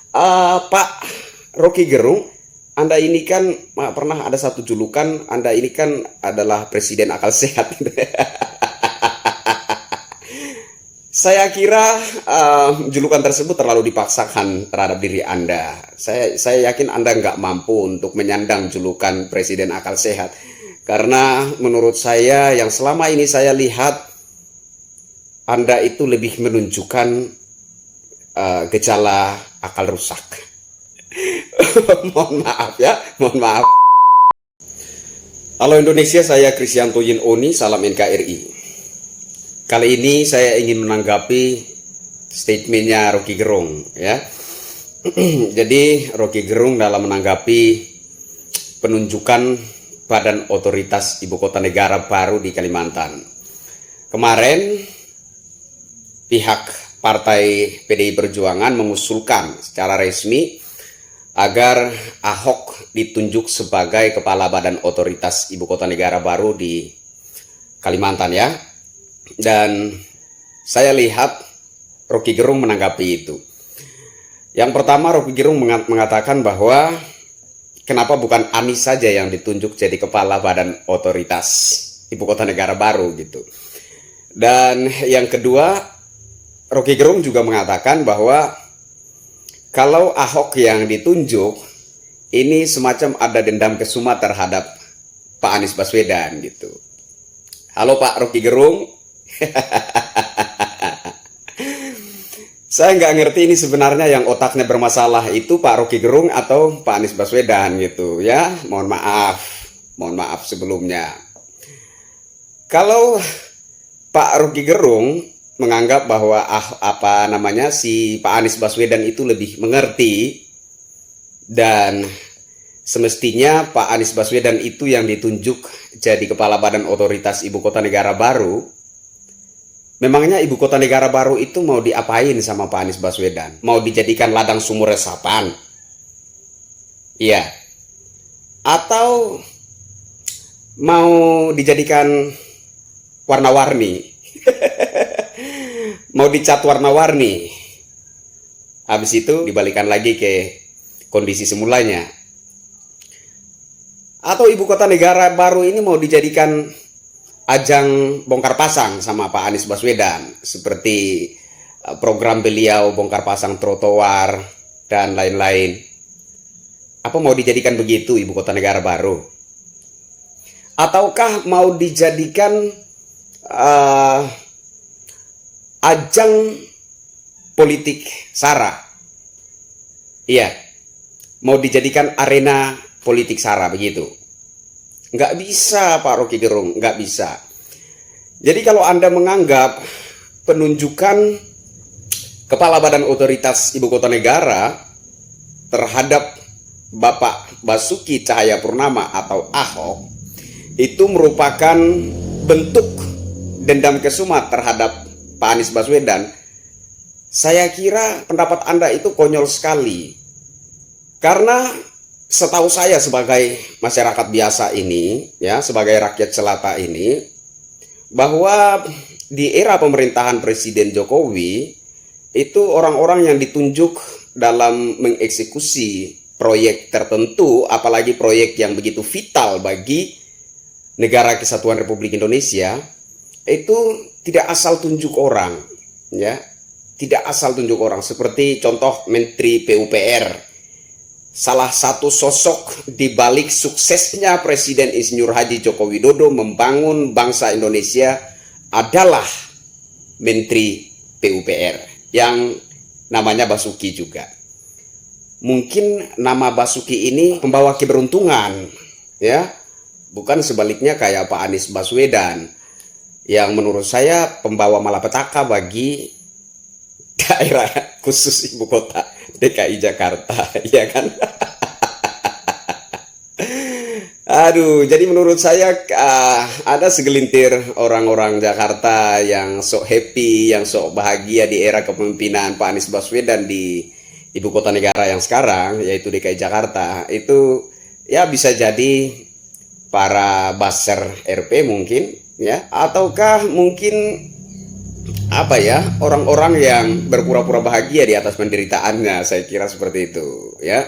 Pak Rocky Gerung, Anda ini kan pernah ada satu julukan, Anda ini kan adalah presiden akal sehat. Saya kira julukan tersebut terlalu dipaksakan terhadap diri Anda. Saya yakin Anda nggak mampu untuk menyandang julukan presiden akal sehat. Karena menurut saya yang selama ini saya lihat, Anda itu lebih menunjukkan gejala akal rusak. Mohon maaf ya, mohon maaf. Halo Indonesia, saya Kristianto Yin Oni, salam NKRI. Kali ini saya ingin menanggapi statementnya Rocky Gerung ya. Jadi Rocky Gerung dalam menanggapi penunjukan Badan Otoritas Ibu Kota Negara baru di Kalimantan. Kemarin pihak Partai PDI Perjuangan mengusulkan secara resmi agar Ahok ditunjuk sebagai Kepala Badan Otoritas Ibu Kota Negara baru di Kalimantan ya. Dan saya lihat Rocky Gerung menanggapi itu. Yang pertama, Rocky Gerung mengatakan bahwa kenapa bukan Anies saja yang ditunjuk jadi Kepala Badan Otoritas Ibu Kota Negara baru gitu. Dan yang kedua, Rocky Gerung juga mengatakan bahwa kalau Ahok yang ditunjuk, ini semacam ada dendam kesuma terhadap Pak Anies Baswedan gitu. Halo Pak Rocky Gerung. Saya nggak ngerti ini sebenarnya yang otaknya bermasalah itu Pak Rocky Gerung atau Pak Anies Baswedan gitu ya. Mohon maaf sebelumnya. Kalau Pak Rocky Gerung menganggap bahwa si Pak Anies Baswedan itu lebih mengerti dan semestinya Pak Anies Baswedan itu yang ditunjuk jadi Kepala Badan Otoritas Ibu Kota Negara baru. Memangnya Ibu Kota Negara baru itu mau diapain sama Pak Anies Baswedan? Mau dijadikan ladang sumur resapan? Iya. Atau mau dijadikan warna-warni? Mau dicat warna-warni? Habis itu dibalikan lagi ke kondisi semulanya. Atau Ibu Kota Negara baru ini mau dijadikan ajang bongkar pasang sama Pak Anies Baswedan, seperti program beliau bongkar pasang trotoar dan lain-lain. Apa mau dijadikan begitu Ibu Kota Negara baru? Ataukah mau dijadikan ajang politik SARA? Iya, mau dijadikan arena politik SARA begitu? Nggak bisa Pak Rocky Gerung, nggak bisa. Jadi kalau Anda menganggap penunjukan Kepala Badan Otoritas Ibu Kota Negara terhadap Bapak Basuki Cahayapurnama atau Ahok itu merupakan bentuk dendam kesuma terhadap Pak Anies Baswedan, saya kira pendapat Anda itu konyol sekali. Karena setahu saya sebagai masyarakat biasa ini, ya, sebagai rakyat jelata ini, bahwa di era pemerintahan Presiden Jokowi, itu orang-orang yang ditunjuk dalam mengeksekusi proyek tertentu, apalagi proyek yang begitu vital bagi Negara Kesatuan Republik Indonesia, itu tidak asal tunjuk orang, ya, tidak asal tunjuk orang. Seperti contoh Menteri PUPR. Salah satu sosok di balik suksesnya Presiden Insinyur Haji Joko Widodo membangun bangsa Indonesia adalah Menteri PUPR yang namanya Basuki juga. Mungkin nama Basuki ini membawa keberuntungan, ya, bukan sebaliknya kayak Pak Anies Baswedan yang menurut saya pembawa malapetaka bagi daerah khusus ibu kota DKI Jakarta, ya kan? Aduh, jadi menurut saya ada segelintir orang-orang Jakarta yang sok happy, yang sok bahagia di era kepemimpinan Pak Anies Baswedan di ibu kota negara yang sekarang, yaitu DKI Jakarta. Itu ya bisa jadi para buzzer RP mungkin, ya, ataukah mungkin apa ya, orang-orang yang berpura-pura bahagia di atas penderitaannya, saya kira seperti itu ya.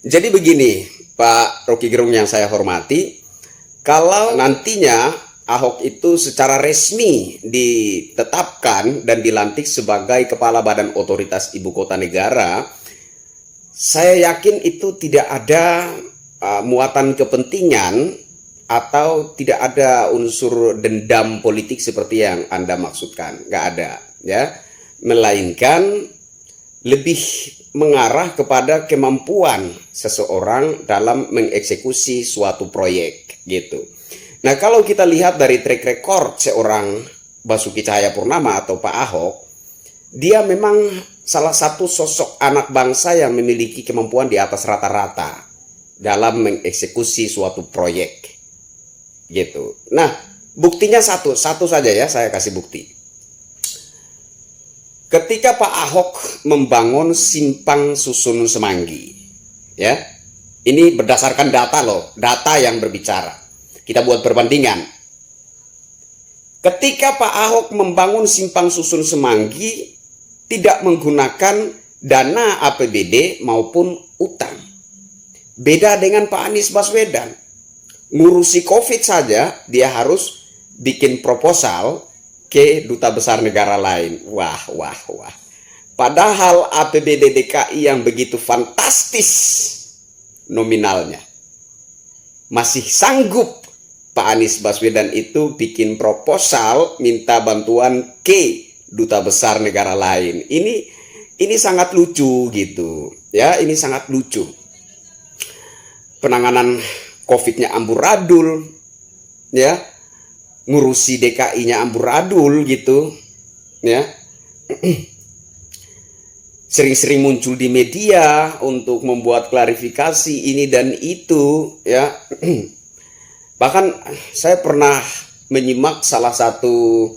Jadi begini, Pak Rocky Gerung yang saya hormati, kalau nantinya Ahok itu secara resmi ditetapkan dan dilantik sebagai Kepala Badan Otoritas Ibu Kota Negara, saya yakin itu tidak ada muatan kepentingan atau tidak ada unsur dendam politik seperti yang Anda maksudkan. Nggak ada, ya. Melainkan lebih mengarah kepada kemampuan seseorang dalam mengeksekusi suatu proyek gitu. Nah, kalau kita lihat dari track record seorang Basuki Cahayapurnama atau Pak Ahok, dia memang salah satu sosok anak bangsa yang memiliki kemampuan di atas rata-rata dalam mengeksekusi suatu proyek gitu. Nah, buktinya satu saja ya, saya kasih bukti. Ketika Pak Ahok membangun simpang susun Semanggi, ya, ini berdasarkan data loh, data yang berbicara. Kita buat perbandingan. Ketika Pak Ahok membangun simpang susun Semanggi, tidak menggunakan dana APBD maupun utang. Beda dengan Pak Anies Baswedan. Ngurusi COVID saja, dia harus bikin proposal ke duta besar negara lain. Wah. Padahal APBD DKI yang begitu fantastis nominalnya, masih sanggup Pak Anies Baswedan itu bikin proposal minta bantuan ke duta besar negara lain. Ini sangat lucu gitu. Ya, ini sangat lucu. Penanganan COVID-nya amburadul, ya. Ngurusi DKI-nya amburadul gitu, ya. Sering-sering muncul di media untuk membuat klarifikasi ini dan itu, ya. Bahkan saya pernah menyimak salah satu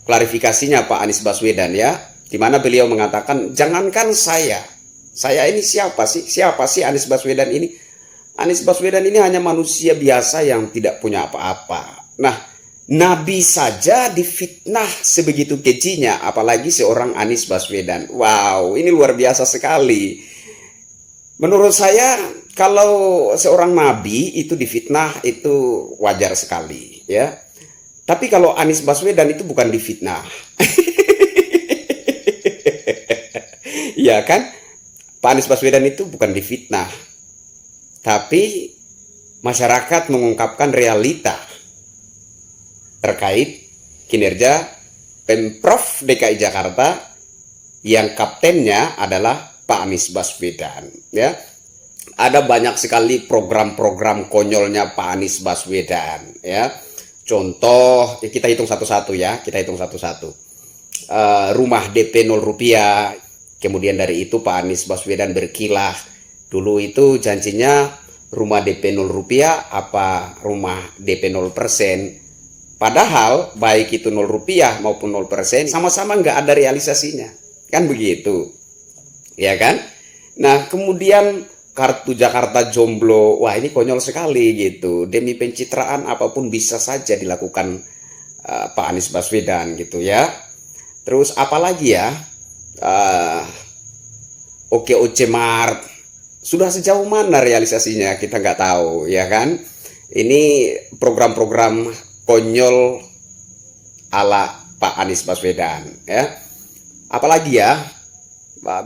klarifikasinya Pak Anies Baswedan, ya, di mana beliau mengatakan, jangankan saya ini siapa sih Anies Baswedan ini? Anies Baswedan ini hanya manusia biasa yang tidak punya apa-apa. Nah, Nabi saja difitnah sebegitu kejinya, apalagi seorang Anies Baswedan. Wow, ini luar biasa sekali. Menurut saya, kalau seorang Nabi itu difitnah, itu wajar sekali, ya. Tapi kalau Anies Baswedan itu bukan difitnah. Ya kan? Pak Anies Baswedan itu bukan difitnah. Tapi masyarakat mengungkapkan realita terkait kinerja Pemprov DKI Jakarta yang kaptennya adalah Pak Anies Baswedan, ya. Ada banyak sekali program-program konyolnya Pak Anies Baswedan, ya. Contoh, kita hitung satu-satu ya, rumah DP 0 rupiah, kemudian dari itu Pak Anies Baswedan berkilah. Dulu itu janjinya rumah DP 0 rupiah apa rumah DP 0%. Padahal baik itu 0 rupiah maupun 0% sama-sama nggak ada realisasinya. Kan begitu. Ya kan? Nah, kemudian kartu Jakarta Jomblo. Wah, ini konyol sekali gitu. Demi pencitraan apapun bisa saja dilakukan Pak Anies Baswedan gitu ya. Terus apalagi ya? OKOC Mart. Sudah sejauh mana realisasinya kita nggak tahu, ya kan? Ini program-program konyol ala Pak Anies Baswedan, ya. Apalagi ya,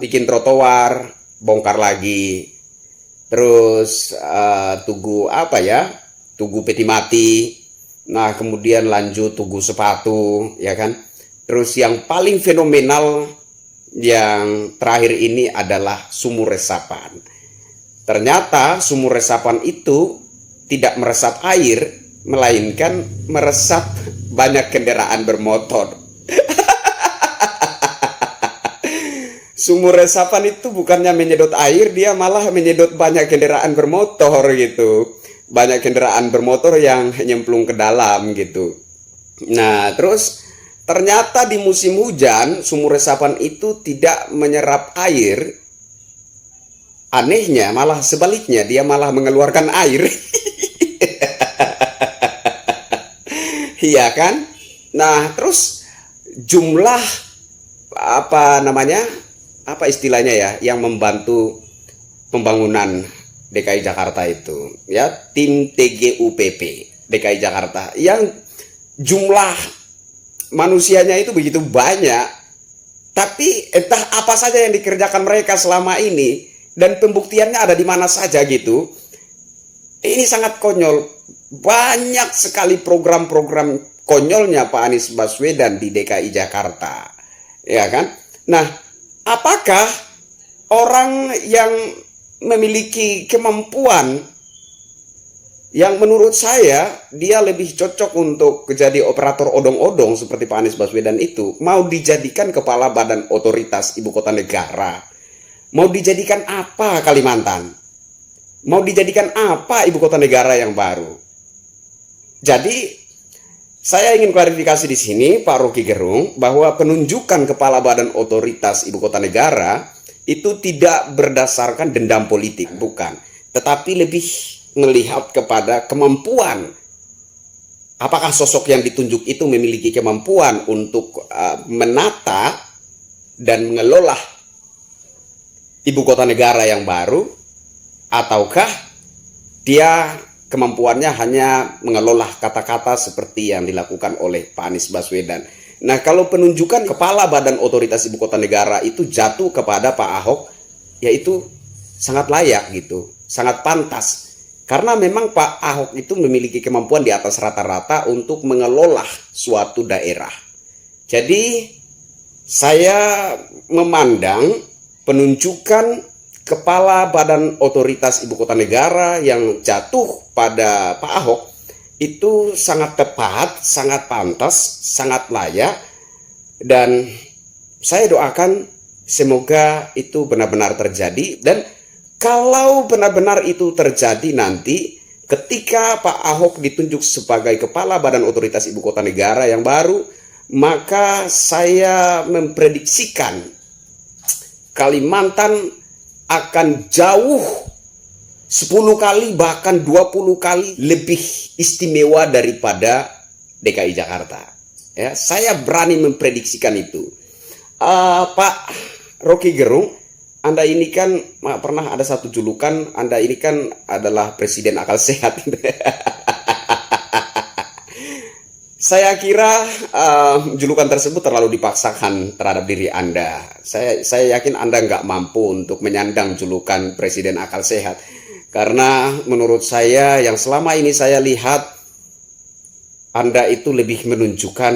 bikin trotoar, bongkar lagi, terus tugu apa ya? Tugu peti mati. Nah, kemudian lanjut tugu sepatu, ya kan? Terus yang paling fenomenal yang terakhir ini adalah sumur resapan. Ternyata sumur resapan itu tidak meresap air, melainkan meresap banyak kendaraan bermotor. Sumur resapan itu bukannya menyedot air, dia malah menyedot banyak kendaraan bermotor gitu. Banyak kendaraan bermotor yang nyemplung ke dalam gitu. Nah, terus ternyata di musim hujan sumur resapan itu tidak menyerap air. Anehnya malah sebaliknya, dia malah mengeluarkan air. Iya kan? Nah, terus jumlah apa istilahnya ya, yang membantu pembangunan DKI Jakarta itu, ya, tim TGUPP DKI Jakarta, yang jumlah manusianya itu begitu banyak, tapi entah apa saja yang dikerjakan mereka selama ini dan pembuktiannya ada di mana saja gitu. Ini sangat konyol. Banyak sekali program-program konyolnya Pak Anies Baswedan di DKI Jakarta, ya kan? Nah, apakah orang yang memiliki kemampuan yang menurut saya dia lebih cocok untuk menjadi operator odong-odong seperti Pak Anies Baswedan itu, mau dijadikan kepala badan otoritas ibu kota negara? Mau dijadikan apa Kalimantan? Mau dijadikan apa ibu kota negara yang baru? Jadi saya ingin klarifikasi di sini Pak Rocky Gerung, bahwa penunjukan kepala badan otoritas ibu kota negara itu tidak berdasarkan dendam politik, bukan, tetapi lebih melihat kepada kemampuan. Apakah sosok yang ditunjuk itu memiliki kemampuan untuk menata dan mengelola ibu kota negara yang baru, ataukah dia kemampuannya hanya mengelola kata-kata seperti yang dilakukan oleh Pak Anies Baswedan. Nah, kalau penunjukan kepala badan otoritas ibu kota negara itu jatuh kepada Pak Ahok, yaitu sangat layak gitu, sangat pantas. Karena memang Pak Ahok itu memiliki kemampuan di atas rata-rata untuk mengelola suatu daerah. Jadi saya memandang penunjukan kepala badan otoritas ibu kota negara yang jatuh pada Pak Ahok itu sangat tepat, sangat pantas, sangat layak, dan saya doakan semoga itu benar-benar terjadi. Dan kalau benar-benar itu terjadi nanti ketika Pak Ahok ditunjuk sebagai kepala badan otoritas ibu kota negara yang baru, maka saya memprediksikan Kalimantan akan jauh 10 kali bahkan 20 kali lebih istimewa daripada DKI Jakarta. Ya, saya berani memprediksikan itu. Pak Rocky Gerung, Anda ini kan pernah ada satu julukan, Anda ini kan adalah presiden akal sehat. Saya kira julukan tersebut terlalu dipaksakan terhadap diri Anda. Saya yakin Anda nggak mampu untuk menyandang julukan presiden akal sehat. Karena menurut saya yang selama ini saya lihat, Anda itu lebih menunjukkan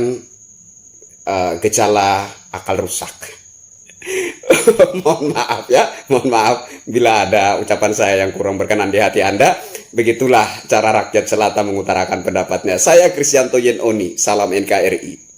gejala akal rusak. Mohon maaf ya, mohon maaf bila ada ucapan saya yang kurang berkenan di hati Anda. Begitulah cara rakyat selatan mengutarakan pendapatnya. Saya Kristianto Yen Oni, salam NKRI.